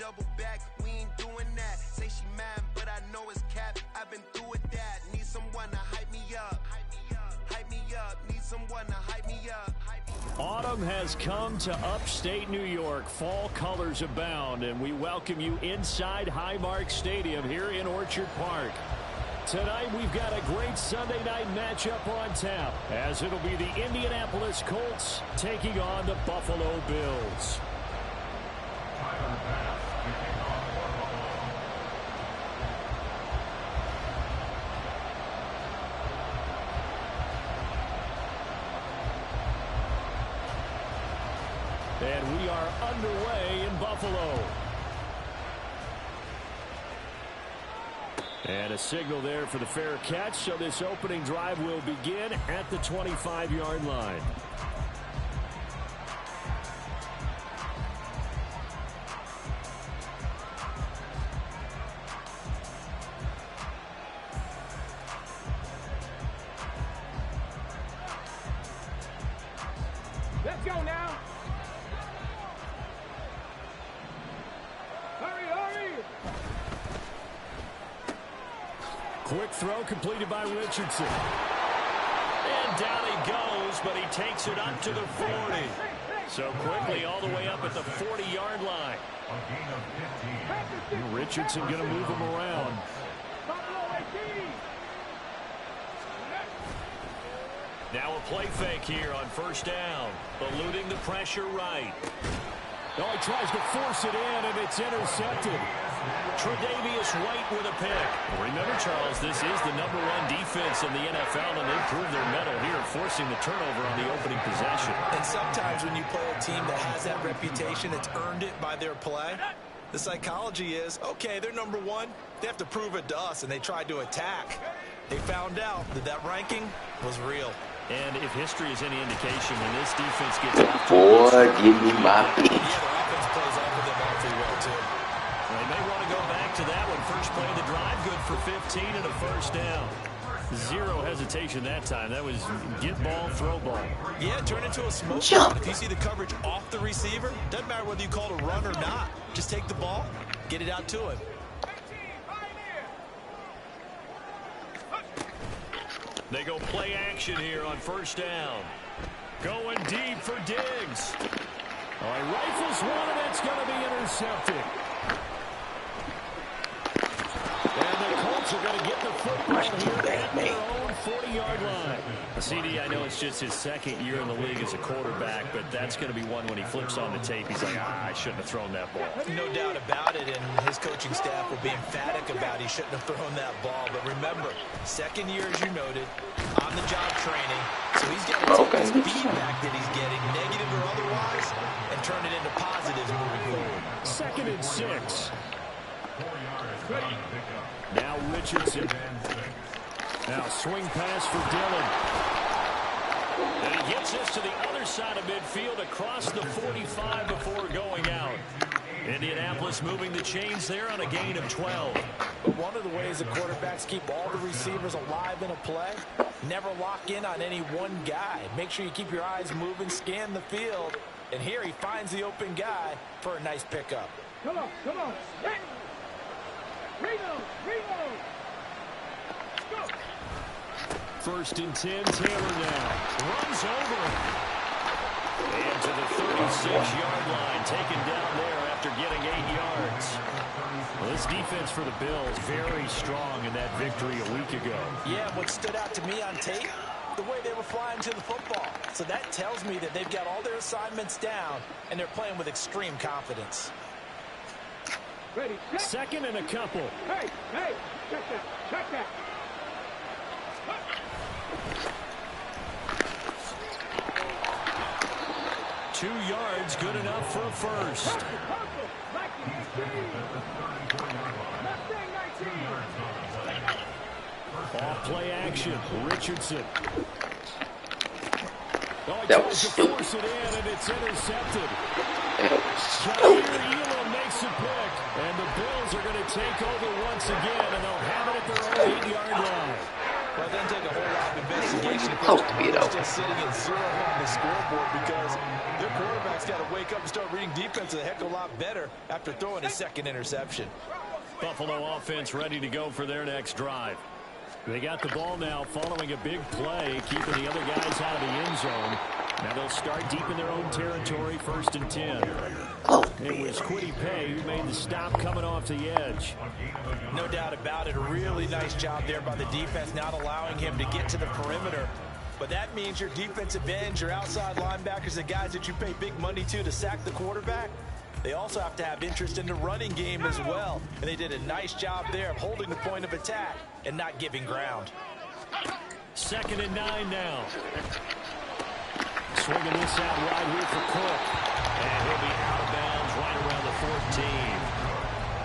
double back, we ain't doing that. Say she mad, but I know it's cap. I've been through with that. Need someone to hype me up. Hype me up. Need someone to hype me up. Autumn has come to upstate New York. Fall colors abound, and we welcome you inside Highmark Stadium here in Orchard Park. Tonight we've got a great Sunday night matchup on tap, as it'll be the Indianapolis Colts taking on the Buffalo Bills. And we are underway in Buffalo. And a signal there for the fair catch, so this opening drive will begin at the 25-yard line. Let's go now. Quick throw completed by Richardson. And down he goes, but he takes it up to the 40. So quickly all the way up at the 40-yard line. Richardson going to move him around. Now a play fake here on first down. Eluding the pressure right. Oh, he tries to force it in, and it's intercepted. Tre'Davious White with a pick. Remember, Charles, this is the #1 defense in the NFL, and they proved their mettle here, forcing the turnover on the opening possession. And sometimes when you play a team that has that reputation, it's earned it by their play. The psychology is, okay, they're #1. They have to prove it to us, and they tried to attack. They found out that that ranking was real. And if history is any indication, when this defense gets off to boy, give me my Yeah, their offense plays off of them awfully well, too. They may want to go back to that one. First play of the drive, good for 15 and a first down. Zero hesitation that time. That was get ball, throw ball. Yeah, turn into a smoke shot. If you see the coverage off the receiver, doesn't matter whether you call it a run or not. Just take the ball, get it out to him. They go play action here on first down. Going deep for Diggs. Oh, he rifles one, and that's going to be intercepted. And the Colts are going to get the football here at their own 40-yard line. CD, I know it's just his second year in the league as a quarterback, but that's going to be one when he flips on the tape. He's like, I shouldn't have thrown that ball. No doubt about it, and his coaching staff will be emphatic about he shouldn't have thrown that ball. But remember, second year, as you noted, on-the-job training, so he's got to take his feedback that he's getting, negative or otherwise, and turn it into positives moving forward. 2nd and 6. Now Richardson. Now swing pass for Dillon. And he gets this to the other side of midfield across the 45 before going out. Indianapolis moving the chains there on a gain of 12. But one of the ways the quarterbacks keep all the receivers alive in a play, never lock in on any one guy. Make sure you keep your eyes moving, scan the field. And here he finds the open guy for a nice pickup. Come on, come on. Reno. Go. 1st and 10, Taylor now. Runs over him. And to the 36-yard line, taken down there after getting 8 yards. Well, this defense for the Bills, very strong in that victory a week ago. Yeah, what stood out to me on tape, the way they were flying to the football. So that tells me that they've got all their assignments down, and they're playing with extreme confidence. Ready, set. 2nd and a couple. Hey, check that. 2 yards, good enough for a first. Off play action, Richardson. That was stupid. Force it in, and it's intercepted. Stupid. Makes a pick, and the Bills are going to take over once again, and they'll have it at their own 8-yard line. Well, it doesn't take a whole lot of investigation. Close to be, though. Just sitting at 0 on the scoreboard because their quarterback's got to wake up and start reading defense a heck of a lot better after throwing his second interception. Buffalo offense ready to go for their next drive. They got the ball now following a big play, keeping the other guys out of the end zone. Now they'll start deep in their own territory, 1st and 10. It was Kwity Paye who made the stop coming off the edge. No doubt about it. A really nice job there by the defense, not allowing him to get to the perimeter. But that means your defensive ends, your outside linebackers, the guys that you pay big money to sack the quarterback, they also have to have interest in the running game as well. And they did a nice job there of holding the point of attack and not giving ground. 2nd and 9 now. Swinging this out wide here for Cook. And he'll be out of bounds right around the 14.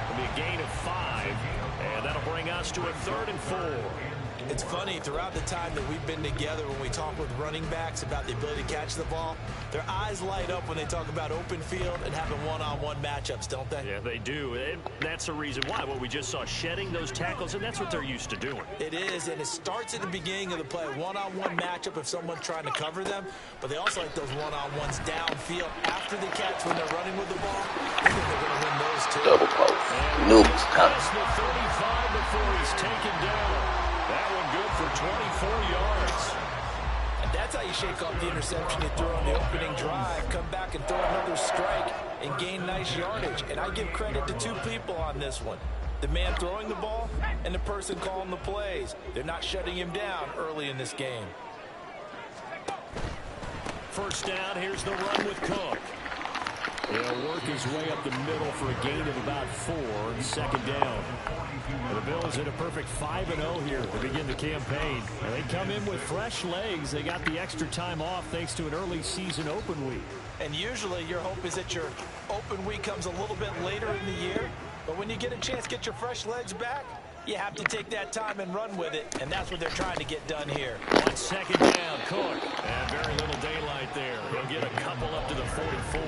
It'll be a gain of 5. And that'll bring us to a 3rd and 4. It's funny, throughout the time that we've been together, when we talk with running backs about the ability to catch the ball, their eyes light up when they talk about open field and having one-on-one matchups, don't they? Yeah, they do. And that's the reason why. Well, we just saw shedding those tackles, and that's what they're used to doing. It is, and it starts at the beginning of the play. One-on-one matchup if someone's trying to cover them, but they also like those one-on-ones downfield after the catch when they're running with the ball. I think they're going to win those too. Double post. Noobs coming. The 35 before he's taken down. That one good for 24 yards. And that's how you shake off the interception you threw on the opening drive. Come back and throw another strike and gain nice yardage. And I give credit to 2 people on this one. The man throwing the ball and the person calling the plays. They're not shutting him down early in this game. 1st down, here's the run with Cook. He'll work his way up the middle for a gain of about 4. 2nd down. And the Bills hit a perfect 5-0 here to begin the campaign. And they come in with fresh legs. They got the extra time off thanks to an early season open week. And usually your hope is that your open week comes a little bit later in the year. But when you get a chance to get your fresh legs back, you have to take that time and run with it. And that's what they're trying to get done here. 1 2nd down, Cook. And very little daylight there. He'll get a couple up to the 44.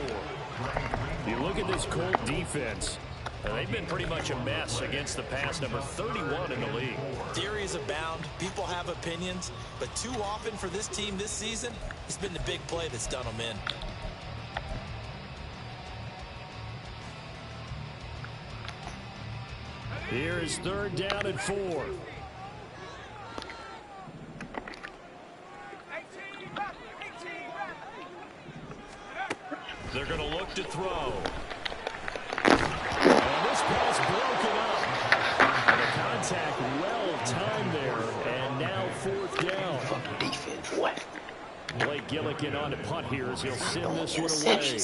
You look at this Colt defense. They've been pretty much a mess against the pass, number 31 in the league. Theories abound. People have opinions. But too often for this team this season, it's been the big play that's done them in. Here is 3rd down and 4. They're going to look to throw. And this pass broken up. The contact well timed there. And now 4th down. Defense, what? Blake Gillikin on to punt here as he'll send this one away.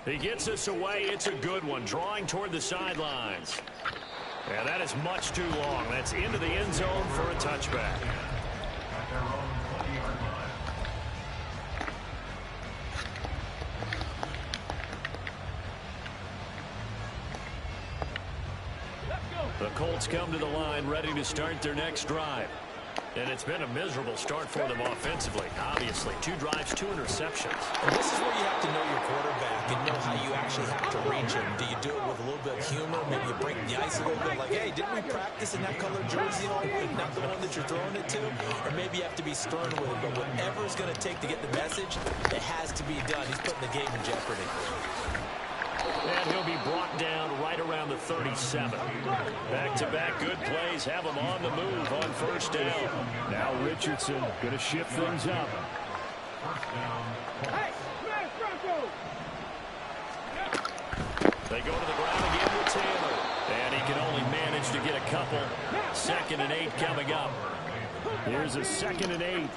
He gets us away. It's a good one. Drawing toward the sidelines. Yeah, that is much too long. That's into the end zone for a touchback. The Colts come to the line ready to start their next drive. And it's been a miserable start for them offensively. Obviously, 2 drives, 2 interceptions. And this is where you have to know your quarterback and know how you actually have to reach him. Do you do it with a little bit of humor? Maybe you break the ice a little bit like, hey, didn't we practice in that colored jersey all week? Not the one that you're throwing it to? Or maybe you have to be stern with him. But whatever it's going to take to get the message, it has to be done. He's putting the game in jeopardy. And he'll be brought down right around the 37. Back-to-back good plays have him on the move on 1st down. Now Richardson going to shift things up. They go to the ground again with Taylor. And he can only manage to get a couple. 2nd and 8 coming up. Here's a 2nd and 8.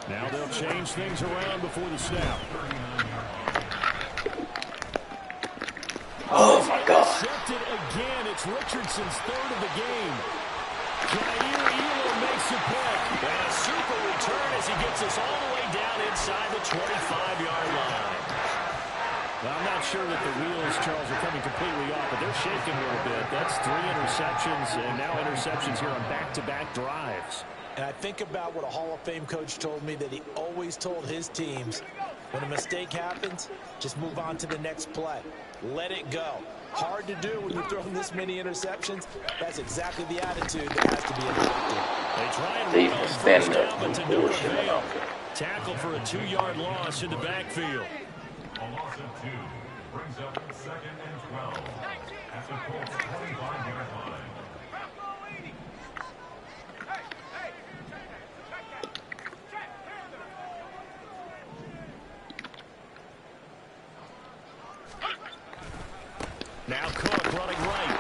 Now they'll change things around before the snap. Oh, my God. Intercepted again. It's Richardson's 3rd of the game. Jair Elam makes a pick. And a super return as he gets us all the way down inside the 25-yard line. Well, I'm not sure that the wheels, Charles, are coming completely off, but they're shaking a little bit. That's 3 interceptions, and now interceptions here on back-to-back drives. And I think about what a Hall of Fame coach told me, that he always told his teams, When a mistake happens, just move on to the next play. Let it go. Hard to do when you're throwing this many interceptions. That's exactly the attitude that has to be adopted. They try and They run on stand first up down, but to and no bullshit avail. about it. Tackle for a 2-yard loss in the backfield. A loss of 2 brings up 2nd and 12 at the Colts 25-yard line. Now Cook running right.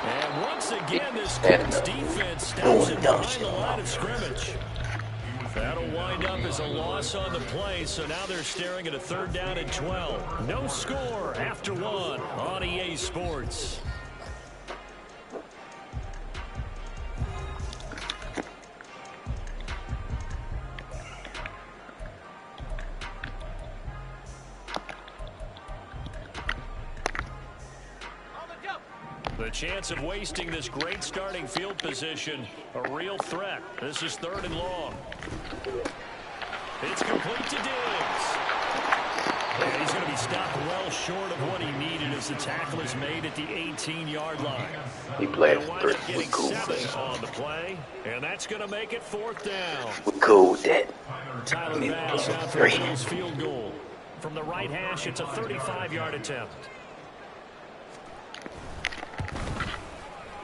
And once again, this Colts defense stops it behind the line of scrimmage. That'll wind up as a loss on the play, so now they're staring at a 3rd down and 12. No score after 1 on EA Sports. The chance of wasting this great starting field position, a real threat. This is 3rd and long. It's complete to Diggs. And he's going to be stopped well short of what he needed as the tackle is made at the 18-yard line. He played They'll wind 3. up We getting cool 7 with on the play, and that's going to make it 4th down. We cool with that. Tyler Bass out for the Bills field goal. From the right hash, it's a 35-yard attempt.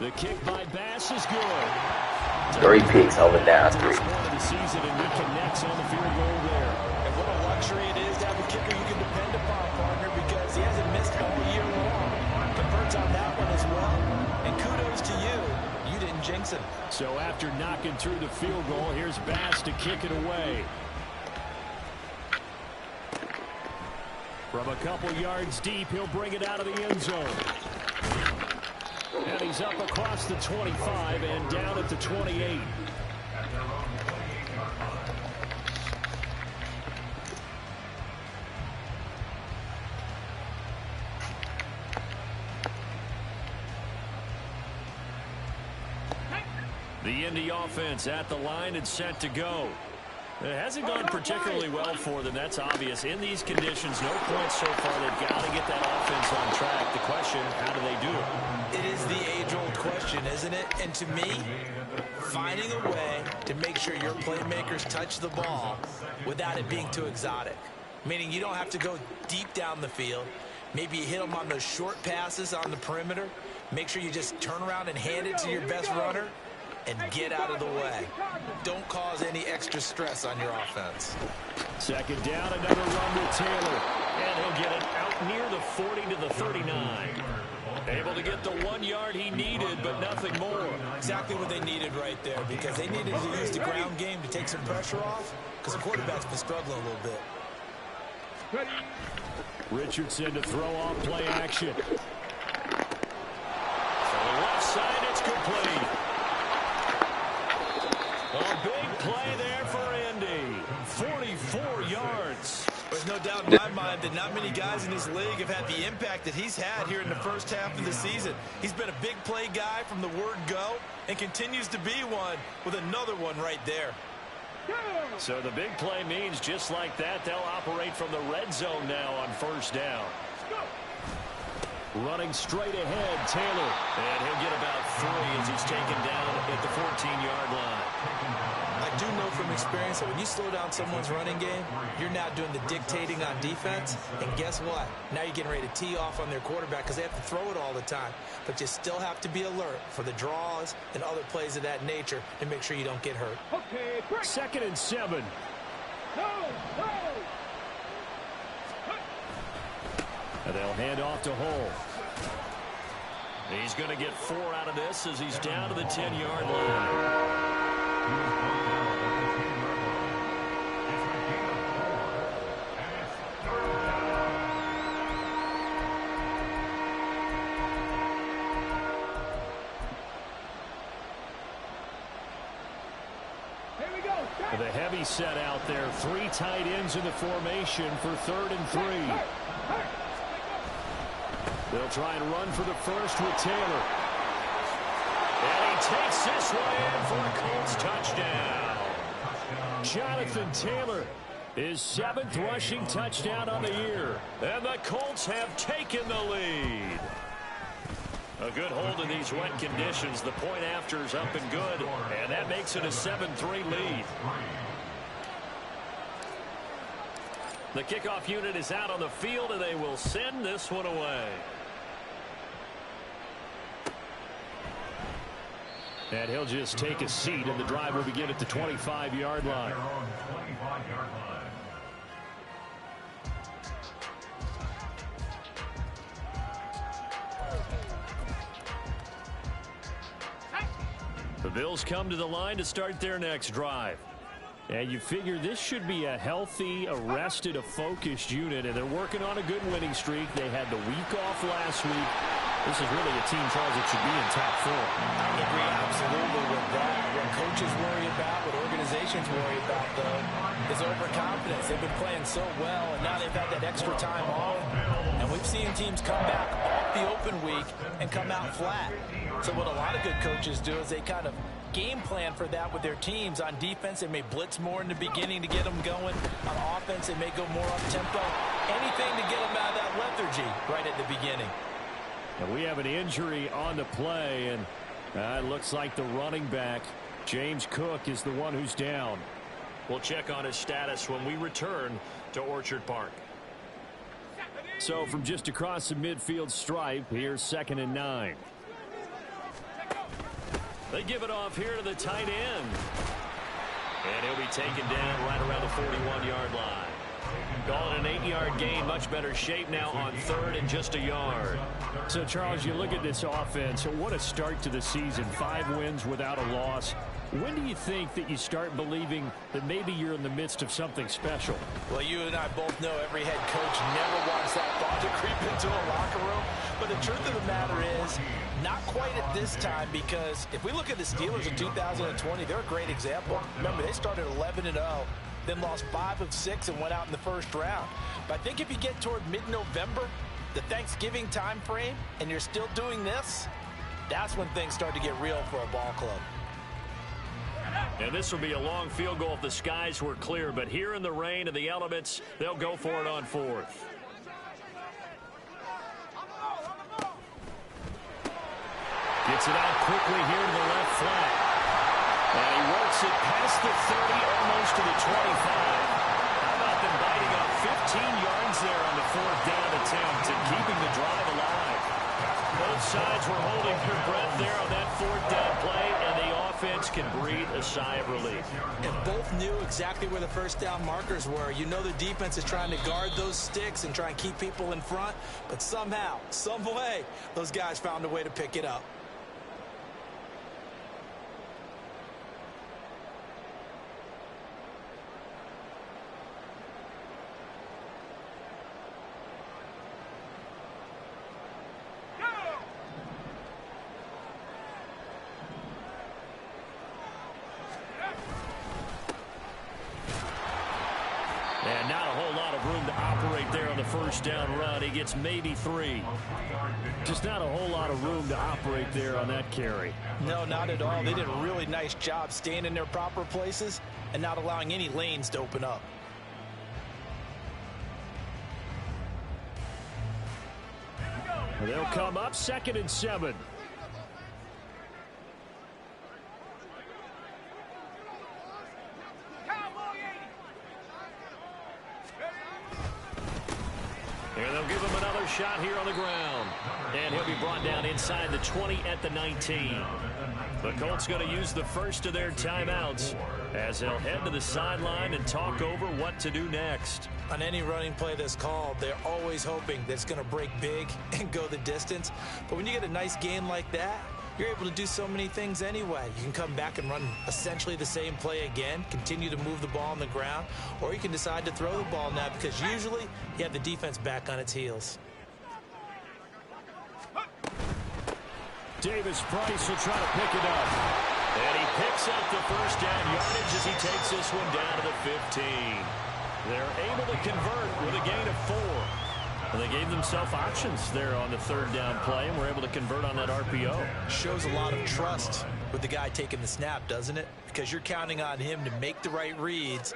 The kick by Bass is good. 3 picks over down 3. One of the season, and he connects on the field goal there. And what a luxury it is to have a kicker you can depend upon, partner, because he hasn't missed all year long. Converts on that one as well. And kudos to you. You didn't jinx him. So after knocking through the field goal, here's Bass to kick it away. From a couple yards deep, he'll bring it out of the end zone. And he's up across the 25 and down at the 28. The Indy offense at the line and set to go. It hasn't gone particularly well for them, that's obvious. In these conditions, no points so far. They've got to get that offense on track. The question, how do they do it? It is the age-old question, isn't it? And to me, finding a way to make sure your playmakers touch the ball without it being too exotic. Meaning you don't have to go deep down the field. Maybe you hit them on those short passes on the perimeter. Make sure you just turn around and hand it to your best runner and get out of the way. Don't cause any extra stress on your offense. 2nd down, another run with Taylor. And he'll get it out near the 40 to the 39. Able to get the 1 yard he needed, but nothing more. Exactly what they needed right there, because they needed to use the ground game to take some pressure off, because the quarterback's been struggling a little bit. Richardson to throw off play action. To the left side, it's complete. A big play there for Indy. 44 yards. There's no doubt in my mind that not many guys in this league have had the impact that he's had here in the first half of the season. He's been a big play guy from the word go and continues to be one with another one right there. So the big play means just like that, they'll operate from the red zone now on 1st down. Running straight ahead, Taylor. And he'll get about 3 as he's taken down at the 14-yard line. I do know from experience that when you slow down someone's running game, you're now doing the dictating on defense. And guess what? Now you're getting ready to tee off on their quarterback because they have to throw it all the time. But you still have to be alert for the draws and other plays of that nature to make sure you don't get hurt. Okay, 2nd and 7. And they'll hand off to Hull. He's going to get 4 out of this as he's down to the 10-yard line. The heavy set out there. 3 tight ends in the formation for 3rd and 3. They'll try and run for the first with Taylor. And he takes this one in for a Colts touchdown. Jonathan Taylor His 7th rushing touchdown on the year. And the Colts have taken the lead. A good hold in these wet conditions. The point after is up and good. And that makes it a 7-3 lead. The kickoff unit is out on the field, and they will send this one away. And he'll just take a seat, and the drive will begin at the 25-yard line. The Bills come to the line to start their next drive. And you figure this should be a healthy, a rested, a focused unit, and they're working on a good winning streak. They had the week off last week. This is really a team, Charles, that should be in top 4. I agree absolutely with that. What coaches worry about, what organizations worry about, though, is overconfidence. They've been playing so well, and now they've had that extra time off. And we've seen teams come back off the open week and come out flat. So what a lot of good coaches do is they kind of game plan for that with their teams. On defense, they may blitz more in the beginning to get them going. On offense, they may go more up-tempo. Anything to get them out of that lethargy right at the beginning. And we have an injury on the play, and it looks like the running back, James Cook, is the one who's down. We'll check on his status when we return to Orchard Park. So from just across the midfield stripe, here's 2nd and 9. They give it off here to the tight end. And he'll be taken down right around the 41-yard line. Calling an 8-yard gain, much better shape now on 3rd and just a yard. So, Charles, you look at this offense, what a start to the season. 5 wins without a loss. When do you think that you start believing that maybe you're in the midst of something special? Well, you and I both know every head coach never wants that thought to creep into a locker room. But the truth of the matter is, not quite at this time, because if we look at the Steelers in 2020, they're a great example. Remember, they started 11-0. Then lost 5 of 6 and went out in the first round. But I think if you get toward mid-November, the Thanksgiving time frame, and you're still doing this, that's when things start to get real for a ball club. And this will be a long field goal if the skies were clear. But here in the rain and the elements, they'll go for it on 4th. Gets it out quickly here to the left flat. And he works it past the 30, almost to the 25. How about them biting up 15 yards there on the 4th down attempt and keeping the drive alive? Both sides were holding their breath there on that 4th down play, and the offense can breathe a sigh of relief. And both knew exactly where the first down markers were. You know the defense is trying to guard those sticks and try and keep people in front, but somehow, some way, those guys found a way to pick it up. And not a whole lot of room to operate there on the first down run. He gets maybe 3. Just not a whole lot of room to operate there on that carry. No, not at all. They did a really nice job staying in their proper places and not allowing any lanes to open up. They'll come up 2nd and 7. And they'll give him another shot here on the ground. And he'll be brought down inside the 20 at the 19. The Colts going to use the first of their timeouts as they'll head to the sideline and talk over what to do next. On any running play that's called, they're always hoping that it's going to break big and go the distance. But when you get a nice game like that, you're able to do so many things anyway. You can come back and run essentially the same play again, continue to move the ball on the ground, or you can decide to throw the ball now because usually you have the defense back on its heels. Davis Price will try to pick it up. And he picks up the first down yardage as he takes this one down to the 15. They're able to convert with a gain of 4. And they gave themselves options there on the 3rd down play and were able to convert on that RPO. Shows a lot of trust with the guy taking the snap, doesn't it? Because you're counting on him to make the right reads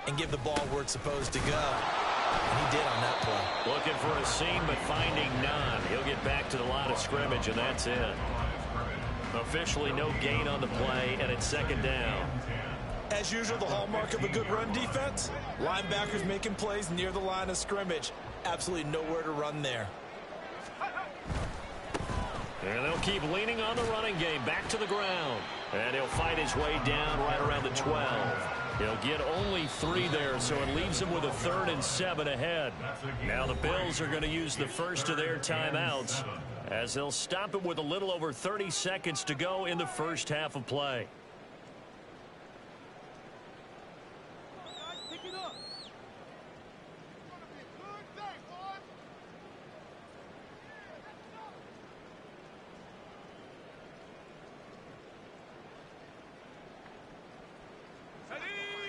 and give the ball where it's supposed to go. And he did on that play. Looking for a seam, but finding none. He'll get back to the line of scrimmage, and that's it. Officially no gain on the play, and it's second down. As usual, the hallmark of a good run defense, linebackers making plays near the line of scrimmage. Absolutely nowhere to run there. And they'll keep leaning on the running game back to the ground. And he'll fight his way down right around the 12. He'll get only 3 there, so it leaves him with a 3rd and 7 ahead. Now the Bills are going to use the first of their timeouts as they'll stop it with a little over 30 seconds to go in the first half of play.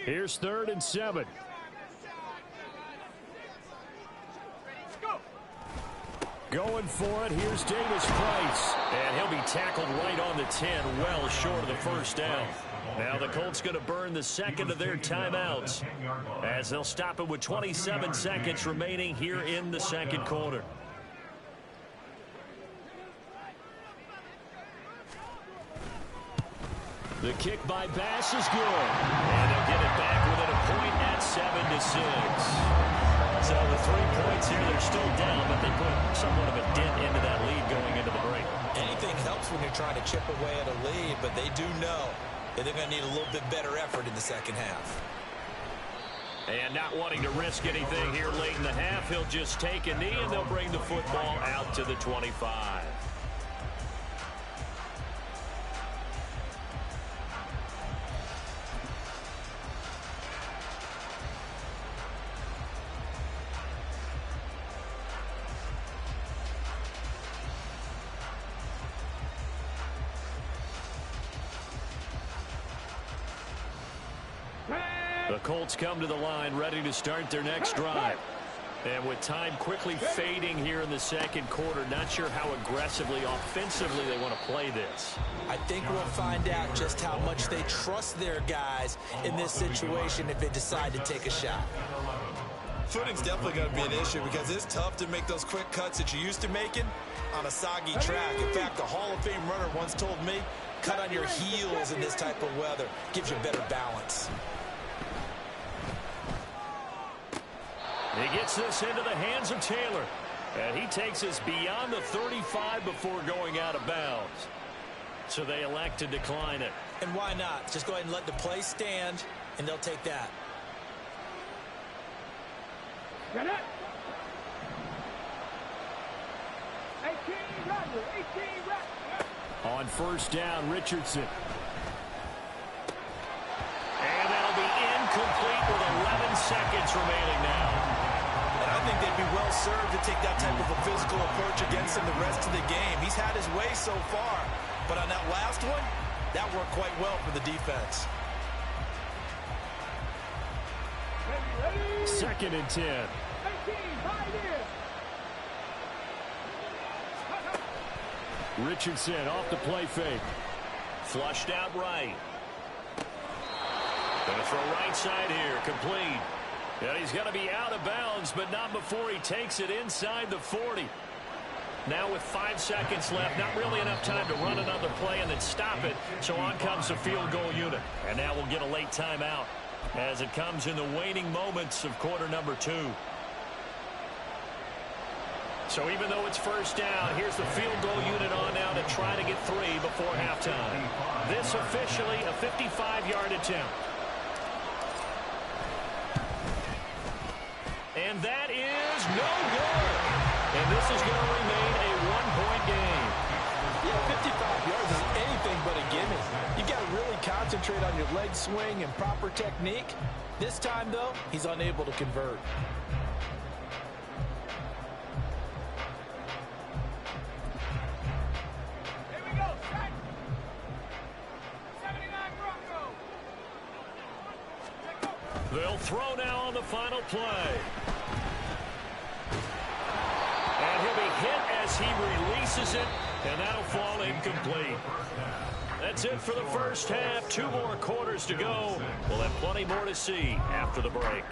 Here's 3rd and 7. Going for it. Here's Davis Price. And he'll be tackled right on the 10, well short of the first down. Now the Colts going to burn the second of their timeouts as they'll stop it with 27 seconds remaining here in the second quarter. The kick by Bass is good. And they'll get it back within a point at 7-6. So the 3 points here, they're still down, but they put somewhat of a dent into that lead going into the break. Anything helps when you're trying to chip away at a lead, but they do know that they're going to need a little bit better effort in the second half. And not wanting to risk anything here late in the half, he'll just take a knee, and they'll bring the football out to the 25. The Colts come to the line ready to start their next drive. And with time quickly fading here in the second quarter, not sure how aggressively, offensively they want to play this. I think we'll find out just how much they trust their guys in this situation if they decide to take a shot. Footing's definitely going to be an issue because it's tough to make those quick cuts that you're used to making on a soggy track. In fact, a Hall of Fame runner once told me, cut on your heels in this type of weather. Gives you better balance. He gets this into the hands of Taylor. And he takes us beyond the 35 before going out of bounds. So they elect to decline it. And why not? Just go ahead and let the play stand, and they'll take that. Get it. 18 Rodgers. 18 Rodgers. On first down, Richardson. And that'll be incomplete with 11 seconds remaining now. And I think they'd be well served to take that type of a physical approach against him the rest of the game. He's had his way so far, but on that last one, that worked quite well for the defense. Second and 10. 18, right here. Richardson off the play fake. Flushed out right. Going to throw right side here. Complete. And he's going to be out of bounds, but not before he takes it inside the 40. Now with 5 seconds left, not really enough time to run another play and then stop it. So on comes the field goal unit. And now we'll get a late timeout as it comes in the waning moments of quarter number 2. So even though it's first down, here's the field goal unit on now to try to get 3 before halftime. This officially a 55-yard attempt. And that is no good. And this is going to remain a 1-point game. Yeah, 55 yards is anything but a gimme. You got to really concentrate on your leg swing and proper technique. This time, though, he's unable to convert. Here we go. Set. 79 Broncos. They'll throw now on the final play. And he'll be hit as he releases it. And that'll fall incomplete. That's it for the first half. 2 more quarters to go. We'll have plenty more to see after the break.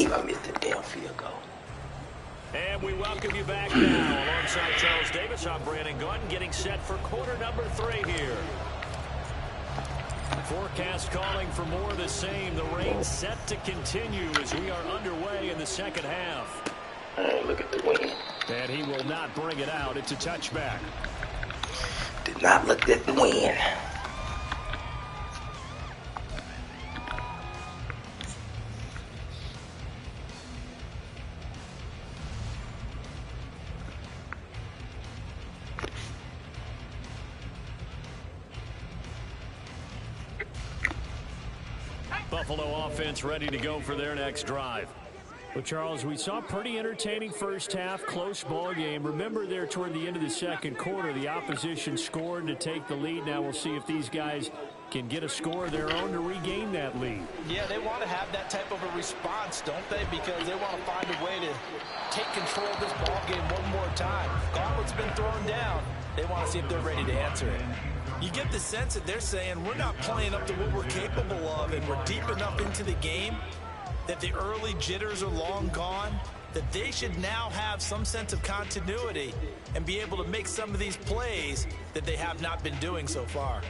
I missed the damn field goal. And we welcome you back now. Alongside Charles Davis, I'm Brandon Gunn, getting set for quarter number 3 here. Forecast calling for more of the same. The rain set to continue as we are underway in the second half. Look at the wind. And he will not bring it out. It's a touchback. Did not look at the wind. Buffalo offense ready to go for their next drive. Well, Charles, we saw a pretty entertaining first half, close ball game. Remember there toward the end of the second quarter, the opposition scored to take the lead. Now we'll see if these guys can get a score of their own to regain that lead. Yeah, they want to have that type of a response, don't they? Because they want to find a way to take control of this ball game one more time. Gauntlet's been thrown down. They want to see if they're ready to answer it. You get the sense that they're saying we're not playing up to what we're capable of, and we're deep enough into the game that the early jitters are long gone, that they should now have some sense of continuity and be able to make some of these plays that they have not been doing so far.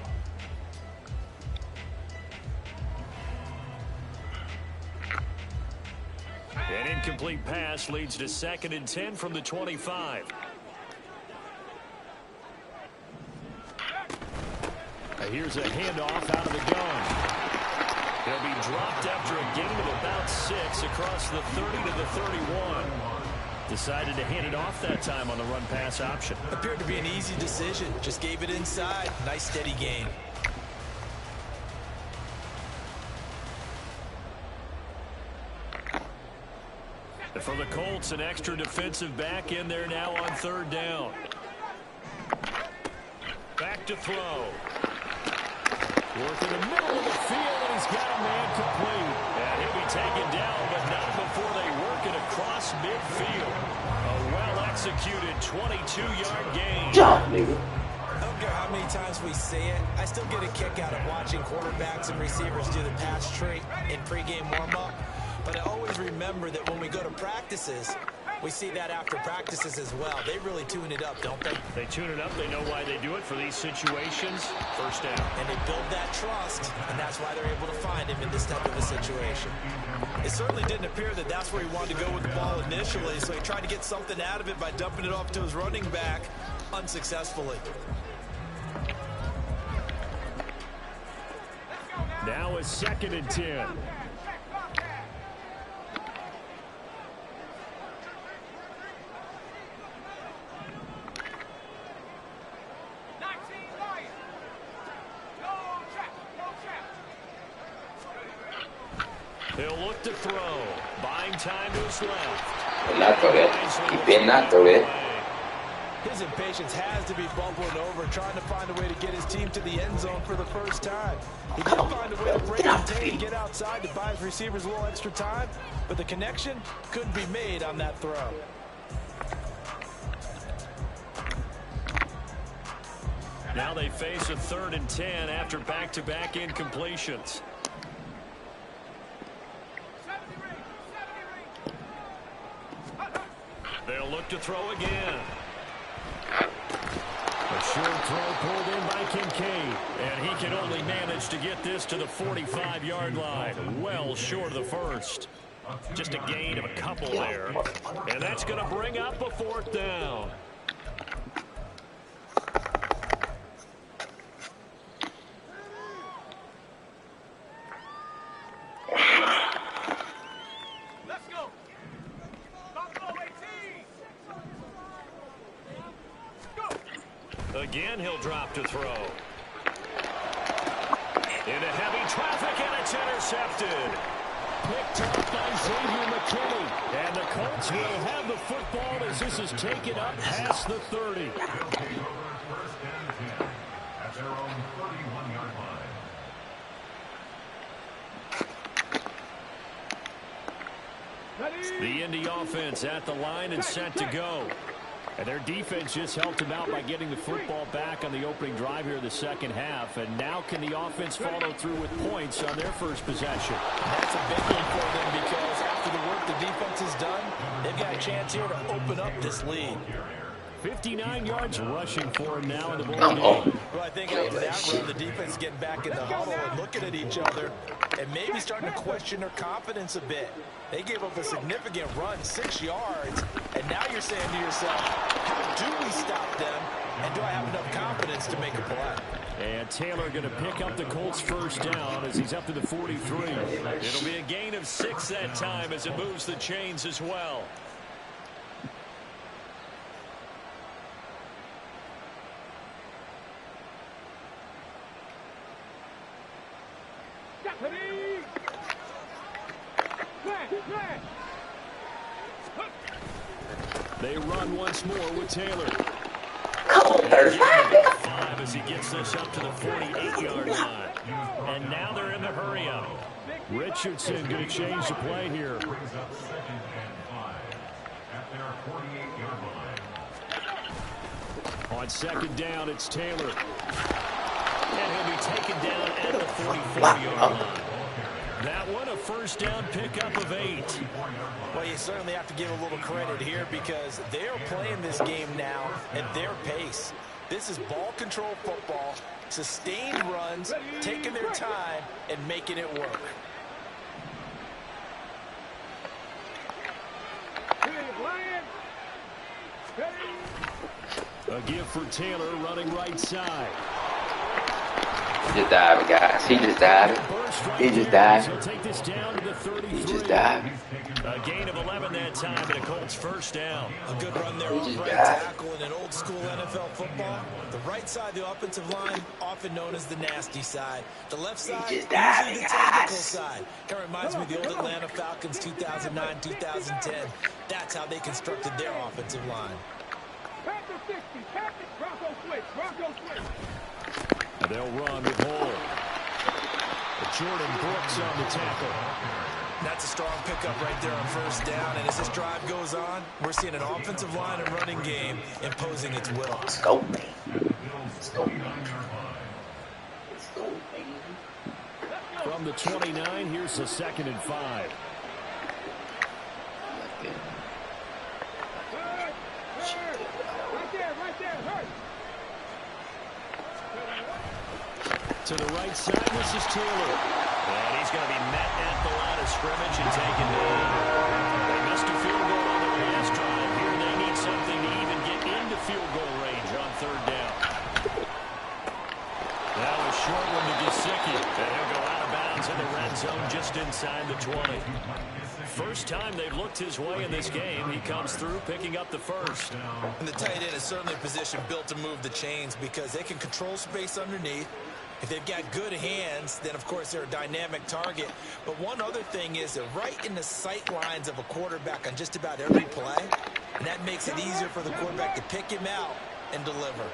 An incomplete pass leads to 2nd and 10 from the 25. Here's a handoff out of the gun. He'll be dropped after a gain of about 6 across the 30 to the 31. Decided to hand it off that time on the run pass option. Appeared to be an easy decision. Just gave it inside. Nice steady gain. For the Colts, an extra defensive back in there now on 3rd down. Back to throw. Work in the middle of the field, and he's got a man complete. And he'll be taken down, but not before they work it across midfield. A well-executed 22-yard gain. Jump, nigga. I don't care how many times we say it, I still get a kick out of watching quarterbacks and receivers do the pass tree in pregame warm-up. But I always remember that when we go to practices, we see that after practices as well. They really tune it up, don't they? They tune it up. They know why they do it for these situations. First down. And they build that trust, and that's why they're able to find him in this type of a situation. It certainly didn't appear that that's where he wanted to go with the ball initially, so he tried to get something out of it by dumping it off to his running back unsuccessfully. Now it's 2nd and 10. He'll look to throw. Buying time to his left. Better not throw that. He better not throw that. His impatience has to be bubbling over, trying to find a way to get his team to the end zone for the first time. He did find a way to break the tape and get outside to buy his receivers a little extra time, but the connection couldn't be made on that throw. Now they face a 3rd and 10 after back-to-back incompletions. They'll look to throw again. A short throw pulled in by Kincaid. And he can only manage to get this to the 45-yard line. Well short of the first. Just a gain of a couple there. And that's going to bring up a 4th down. Again, he'll drop to throw. Into heavy traffic, and it's intercepted. picked up by Xavier McKinney. And the Colts will have the football as this is taken up past the 30. First and 10 at their own 31-yard line. The Indy offense at the line and set to go. And their defense just helped them out by getting the football back on the opening drive here in the second half. And now can the offense follow through with points on their first possession? That's a big one for them because after the work the defense has done, they've got a chance here to open up this lead. 59 yards rushing for him now in the ball Come game. on. Well, I think after that run, the defense is getting back in the huddle and looking at each other and maybe starting to question their confidence a bit. They gave up a significant run, 6 yards, and now you're saying to yourself, how do we stop them, and do I have enough confidence to make a play? And Taylor going to pick up the Colts first down as he's up to the 43. It'll be a gain of 6 that time as it moves the chains as well. They run once more with Taylor. Come on, 35. 5 as he gets this up to the 48-yard line. And now they're in the hurry-up. Richardson going to change the play here. Brings up 2nd and 5 at their 48-yard line. On second down, it's Taylor. And he'll be taken down at the 44-yard line. That one, a first down pickup of 8. Well, you certainly have to give a little credit here because they're playing this game now at their pace. This is ball control football, sustained runs, taking their time, and making it work. A give for Taylor running right side. He just dived, guys. He just dived. He just dived. He'll take this down to the 33. He just dived. A gain of 11 that time and a Colts first down. A good run there He on just right dived. tackle in an old school NFL football. The right side of the offensive line, often known as the nasty side. The left side, just usually dived, the guys. technical side. Kind of reminds me of the old Atlanta Falcons 2009, 2010. That's how they constructed their offensive line. Panther 60, Panther, Bronco switch. And they'll run with Hall. Jordan Brooks on the tackle. That's a strong pickup right there on first down. And as this drive goes on, we're seeing an offensive line and running game imposing its will. Let's go, man. Let's go, man. Let's go, man. From the 29, here's the 2nd and 5. Right there, hurt. To the right side, this is Taylor. And he's going to be met at the line of scrimmage and taken down. They missed a field goal on their last drive. Here they need something to even get into field goal range on 3rd down. That was short one to Gesicki. And he'll go out of bounds in the red zone just inside the 20. First time they've looked his way in this game. He comes through picking up the first. And the tight end is certainly a position built to move the chains because they can control space underneath. If they've got good hands, then, of course, they're a dynamic target. But one other thing is they're right in the sight lines of a quarterback on just about every play. And that makes it easier for the quarterback to pick him out and deliver.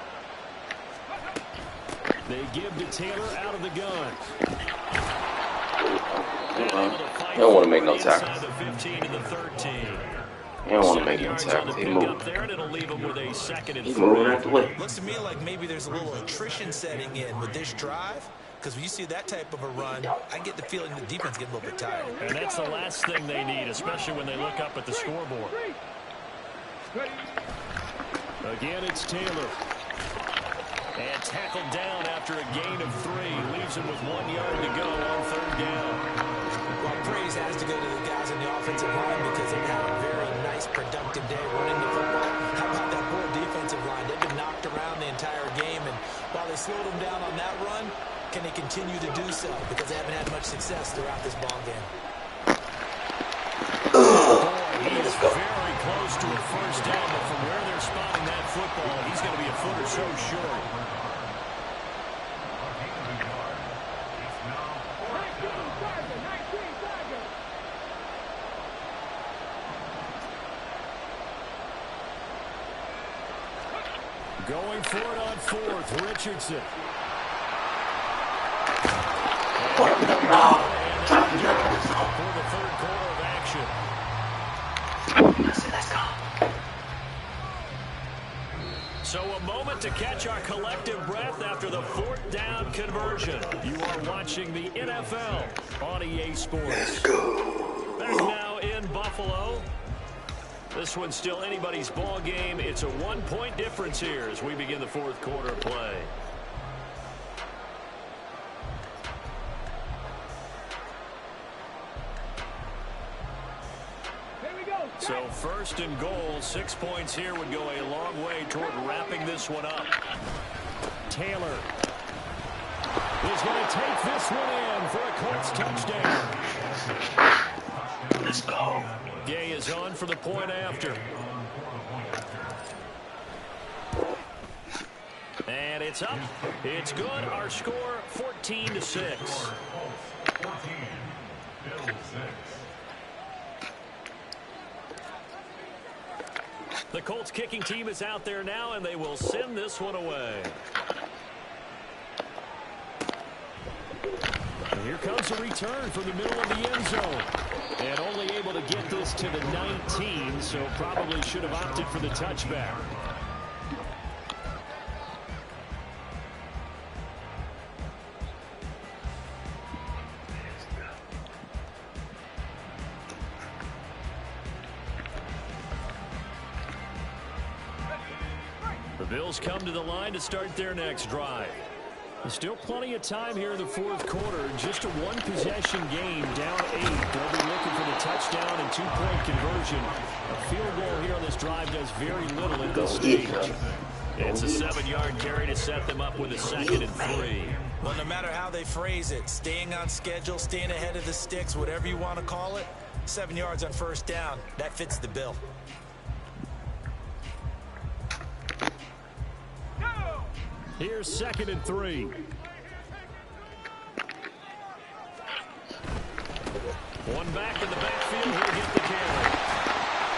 They give to Taylor out of the gun. He don't want to make no tackle. Inside the 15 to the 13. He don't want to make no tackle. He moving. He's moving out the way. Looks to me like maybe there's a little attrition setting in with this drive. Because when you see that type of a run, I get the feeling the defense gets a little bit tired. And that's the last thing they need, especially when they look up at the scoreboard. Again, it's Taylor. And tackled down after a gain of 3. Leaves him with 1 yard to go on 3rd down. Well, praise has to go to the guys on the offensive line because they've had a very nice, productive day running the football. How about that poor defensive line? They've been knocked around the entire game, and while they slowed them down on that run, can they continue to do so? Because they haven't had much success throughout this ball game. He is very close to a first down, but from where they're spotting that football, he's going to be a foot or so short. Going for it on fourth, Richardson. No. For the third quarter of action. Let's go. So a moment to catch our collective breath after the fourth down conversion. You are watching the NFL on EA Sports. Let's go. Back now in Buffalo. This one's still anybody's ball game. It's a 1-point difference here as we begin the fourth quarter play. So first and goal, 6 points here would go a long way toward wrapping this one up. Taylor is going to take this one in for a Colts touchdown. Let's go. Gay is on for the point after. And it's up. It's good. Our score, 14-6. The Colts kicking team is out there now, and they will send this one away. And here comes a return from the middle of the end zone. And only able to get this to the 19, so probably should have opted for the touchback. The Bills come to the line to start their next drive. There's still plenty of time here in the fourth quarter. Just a one-possession game, down 8. They'll be looking for the touchdown and 2-point conversion. A field goal here on this drive does very little at this stage. It's a 7-yard carry to set them up with a 2nd and 3. Well, no matter how they phrase it, staying on schedule, staying ahead of the sticks, whatever you want to call it, 7 yards on first down, that fits the bill. Here's 2nd and 3. One back in the backfield. He'll get the carry.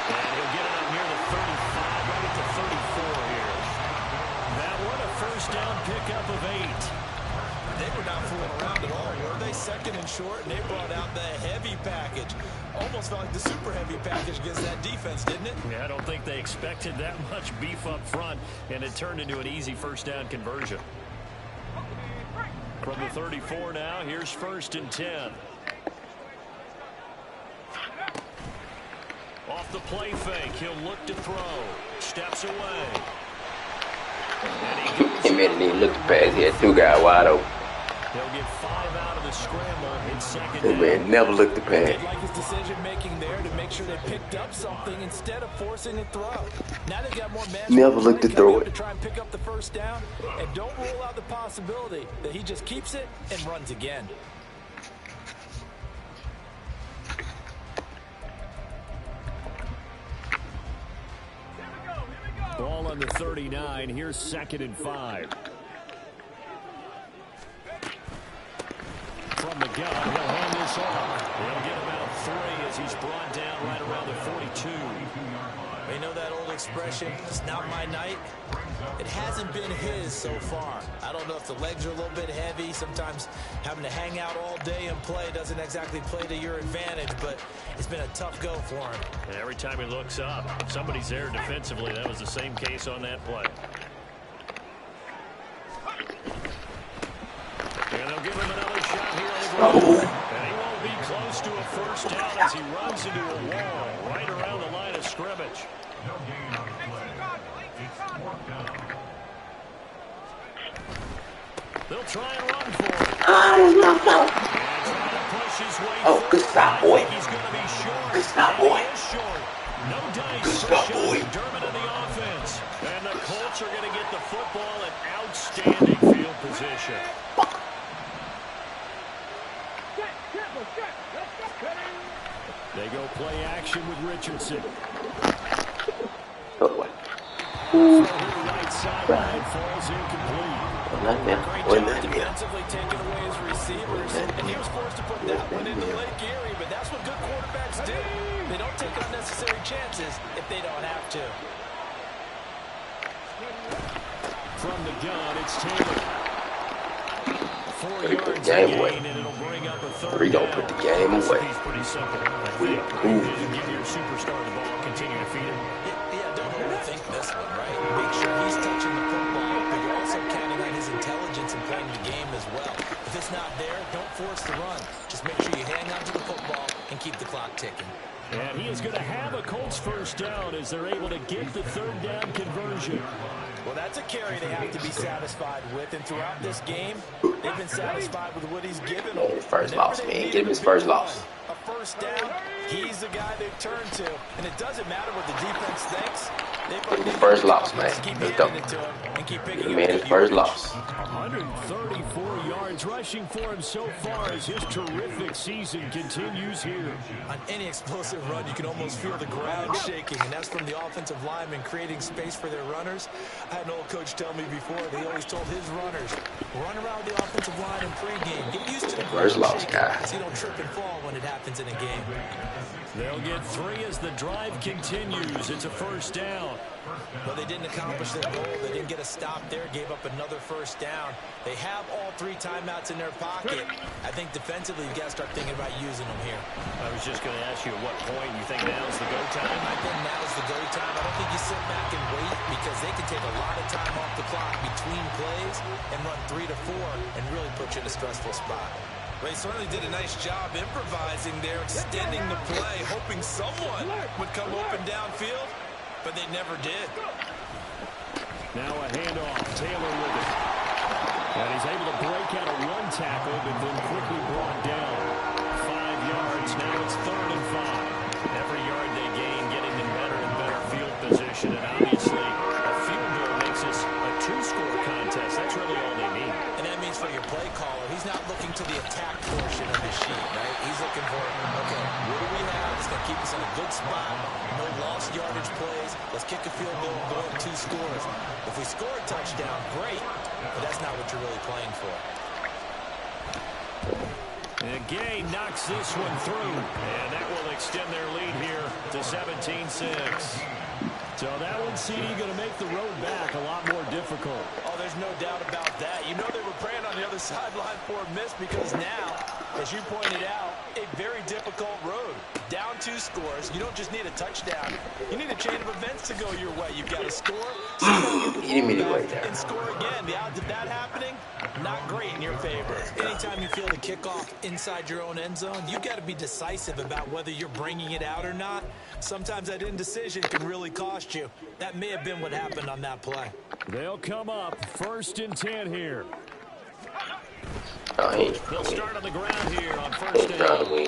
And he'll get it up near the 35, right at the 34 here. That one, a first down pickup of 8. They were not fooling around at all, were they? 2nd and short, and they brought out the heavy package. Almost felt like the super heavy package against that defense, didn't it? Yeah, I don't think they expected that much beef up front, and it turned into an easy first down conversion. From the 34 now, here's 1st and 10. Off the play fake, he'll look to throw. Steps away. He made it even look past. He had 2 guys wide open. They'll get 5 out of the scramble in 2nd This down. man never looked at They'd pass. like his decision-making there to make sure they picked up something instead of forcing a throw. Now they've got more men. Never looked to throw it. To try and pick up the first down, and don't rule out the possibility that he just keeps it and runs again. Ball on the 39. Here's 2nd and 5. From the gun, he'll hand this off. He'll get about 3 as he's brought down right around the 42. You know that old expression, it's not my night? It hasn't been his so far. I don't know if the legs are a little bit heavy. Sometimes having to hang out all day and play doesn't exactly play to your advantage, but it's been a tough go for him. And every time he looks up, somebody's there defensively. That was the same case on that play. And they'll give him another shot here on the ground. And he won't be close to a first down as he runs into a wall right around the line of scrimmage. No gain on the play. It's 4th down. They'll try and run for it. Oh, there's no fault. And trying to push his way Oh, good through. stop, boy. I think he's going to be short. Good stop, And boy. he is short. No dice. Good for stop, Sean boy. McDermott in the offense. And the Colts are going to get the football in outstanding field position. They go play action with Richardson. Oh, what? Right sideline falls incomplete. Not now. Great Wasn't job that again? defensively taking away his receivers, and he was forced to put that one into Lake Erie, but that's what good quarterbacks do. They don't take unnecessary chances if they don't have to. from the gun. It's Taylor. 4 They put the yards game gain, away. and it'll bring up a third We don't down. put the game away. He's pretty simple. We are cool. Give your superstar the ball, continue to feed him. Yeah, don't overthink this one, right? Make sure he's touching the football, but you're also counting on his intelligence and playing the game as well. If it's not there, don't force the run. Just make sure you hang on to the football and keep the clock ticking. And he is going to have a Colts first down as they're able to get the third down conversion. Well, that's a carry they have to be satisfied with, and throughout this game, they've been satisfied with what he's given them. His first loss, man. Get him his first loss. A first down, he's the guy they've turned to, and it doesn't matter what the defense thinks. Get him his first loss, man. Let's go. Get him his first loss. 134 yards rushing for him so far as his terrific season continues here. On any explosive run, you can almost feel the ground shaking, and that's from the offensive linemen creating space for their runners. I had an old coach tell me before, they always told his runners, run around the offensive line in pregame. Get used to the First ground loss, shaking guy. so you don't trip and fall when it happens in a game. They'll get 3 as the drive continues. It's a first down. Well, they didn't accomplish their goal. They didn't get a stop there, gave up another first down. They have all 3 timeouts in their pocket. I think defensively, you've got to start thinking about using them here. I was just going to ask you at what point you think now's the go time. I think now's the go time. I don't think you sit back and wait because they can take a lot of time off the clock between plays and run 3 to 4 and really put you in a stressful spot. Well, he certainly did a nice job improvising there, extending the play, hoping someone would come open downfield, but they never did. Now a handoff. Taylor with it. And he's able to break out of 1 tackle, but then quickly brought down. 5 yards. Now it's 3rd and 5. Every yard they gain, getting them better and better field position. And obviously, a field goal makes this a 2-score contest. That's really all they need. And that means for your play caller, he's not looking to the attack portion of his sheet, right? He's looking for, okay, what do we have? It's going to keep us in a good spot. No lost yardage plays. Let's kick a field goal and go up 2 scores. If we score a touchdown, great, but that's not what you're really playing for. And Gay knocks this one through, and that will extend their lead here to 17-6. So that one, CD, going to make the road back a lot more difficult. Oh, there's no doubt about that. You know they were praying on the other sideline for a miss because now, as you pointed out, a very difficult road. Down 2 scores. You don't just need a touchdown. You need a chain of events to go your way. You've got to score, so and score again. The odds of that happening, not great in your favor. Anytime you feel the kickoff inside your own end zone, you've got to be decisive about whether you're bringing it out or not. Sometimes that indecision can really cost you. That may have been what happened on that play. They'll come up 1st and 10 here. They'll start on the ground here on 1st down.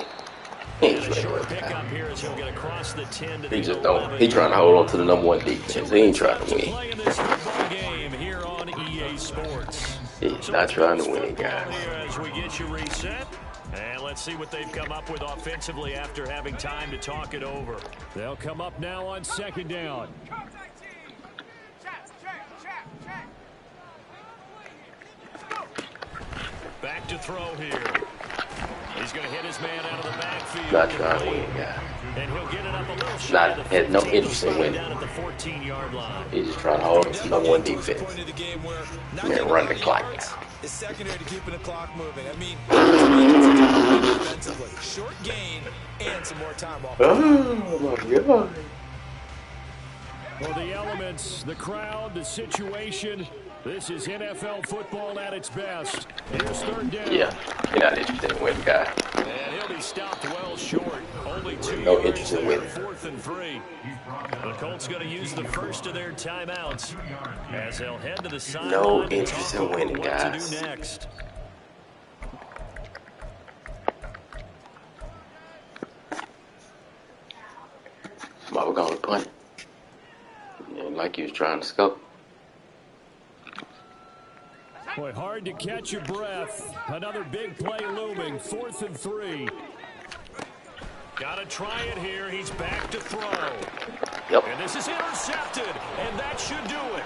He's a short pickup here as he'll get across the 10 to the 11. He just don't. He trying to hold on to the #1 defense. He ain't trying to win. Playing this football game here on EA Sports. He's not trying to win, guys. As we get you reset, and let's see what they've come up with offensively after having time to talk it over. They'll come up now on 2nd down. Back to throw here. He's going to hit his man out of the backfield. Not trying to win, guys. And he'll get it up a little short. Has no interest in winning. Down at the 14-yard line. He's just trying to hold on to #1 defense. And run the clock down. It's secondary to keeping the clock moving. I mean, defensively, short gain and some more time off. Oh my God. Well, the elements, the crowd, the situation. This is NFL football at its best. Here's 3rd down. Yeah, you're not interested in winning, guy. And he'll be stopped well short. Only 2 No yards interest in there, winning. 4th and 3. The Colts going to use the first of their timeouts as they'll head to the sideline. No interest in winning, what guys. to do next. Well, we're going to punt. Like he was trying to scope. Boy, hard to catch your breath. Another big play looming. 4th and 3. Got to try it here. He's back to throw. Yep. And this is intercepted. And that should do it.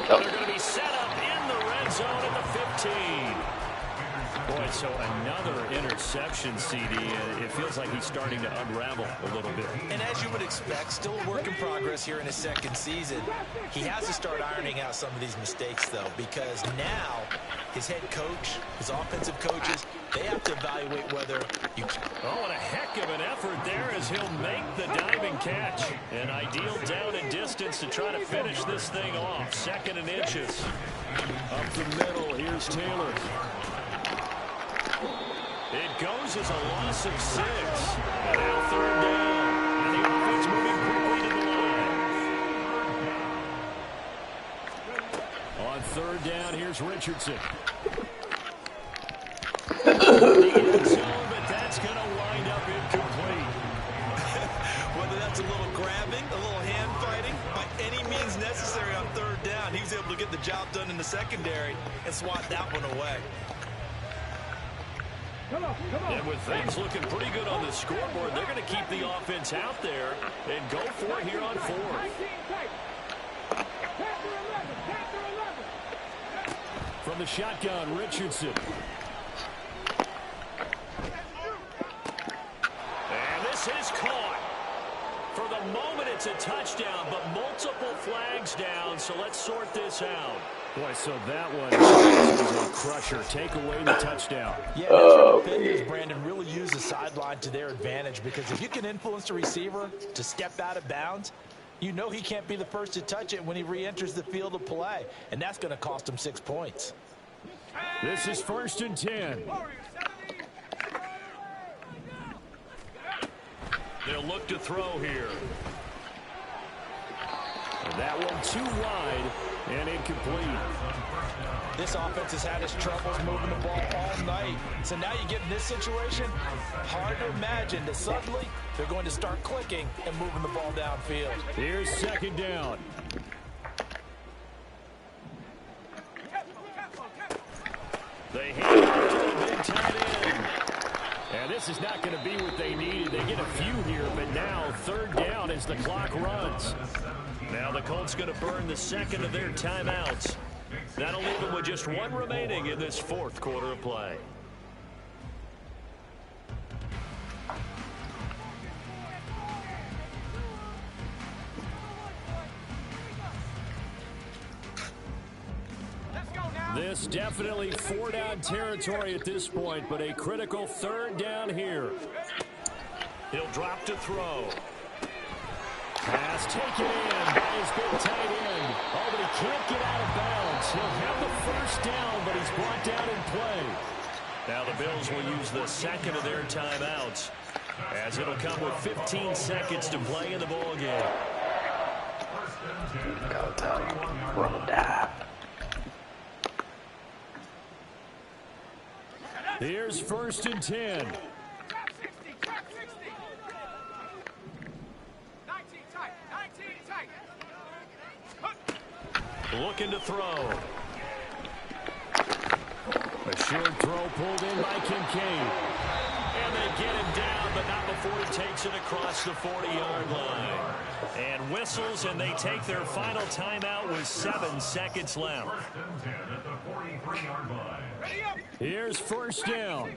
Yep. They're going to be set up in the red zone at the 15. Boy, right, so another interception, CD. It feels like he's starting to unravel a little bit. And as you would expect, still a work in progress here in his second season. He has to start ironing out some of these mistakes, though, because now his head coach, his offensive coaches, they have to evaluate whether you... Oh, and a heck of an effort there as he'll make the diving catch. An ideal down and distance to try to finish this thing off. 2nd and inches. Up the middle, here's Taylor. It goes as a loss of 6. And now 3rd down. And the offense moving quickly to the line. On 3rd down, here's Richardson. The end zone, but that's going to wind up incomplete. Whether that's a little grabbing, a little hand fighting, by any means necessary on 3rd down, he was able to get the job done in the secondary and swat that one away. And with things looking pretty good on the scoreboard, they're going to keep the offense out there and go for it here on 4th. From the shotgun, Richardson. And this is caught. For the moment, it's a touchdown, but multiple flags down, so let's sort this out. Boy, so that one was a crusher. Take away the touchdown. Yeah, that's defenders, Brandon, really use the sideline to their advantage, because if you can influence the receiver to step out of bounds, you know he can't be the first to touch it when he re-enters the field of play, and that's going to cost him 6 points. This is 1st and 10. They'll look to throw here. And that one too wide and incomplete. This offense has had its troubles moving the ball all night. So now you get in this situation, hard to imagine that suddenly they're going to start clicking and moving the ball downfield. Here's 2nd down. They hand it off to the big tight end. And this is not going to be what they needed. They get a few here, but now 3rd down as the clock runs. Now the Colts going to burn the 2nd of their timeouts. That'll leave them with just 1 remaining in this 4th quarter of play. This definitely 4-down territory at this point, but a critical 3rd down here. He'll drop to throw. Pass taken in by his big tight end. Oh, but he can't get out of bounds. He'll have the 1st down, but he's brought down in play. Now the Bills will use the 2nd of their timeouts, as it'll come with 15 seconds to play in the ballgame. Go tell him. Roll that. Here's 1st and 10. Looking to throw. A short throw pulled in by Kincaid. And they get him down, but not before he takes it across the 40-yard line. And whistles, and they take their final timeout with 7 seconds left. Here's 1st down.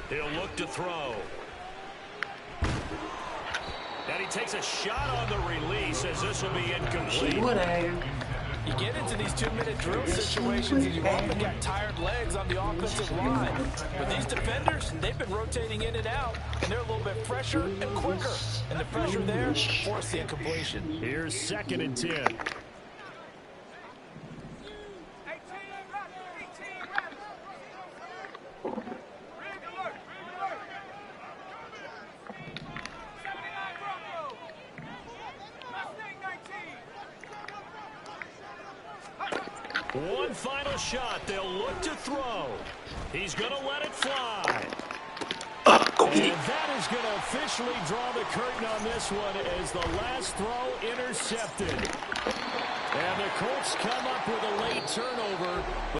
He'll look to throw. And he takes a shot on the release, as this will be incomplete. You get into these 2-minute drill situations and you've often got tired legs on the offensive line. But these defenders, they've been rotating in and out, and they're a little bit fresher and quicker. And the pressure there forced the incompletion. Here's 2nd and 10. One final shot. They'll look to throw. He's going to let it fly. And that is going to officially draw the curtain on this one as the last throw intercepted. And the Colts come up with a late turnover.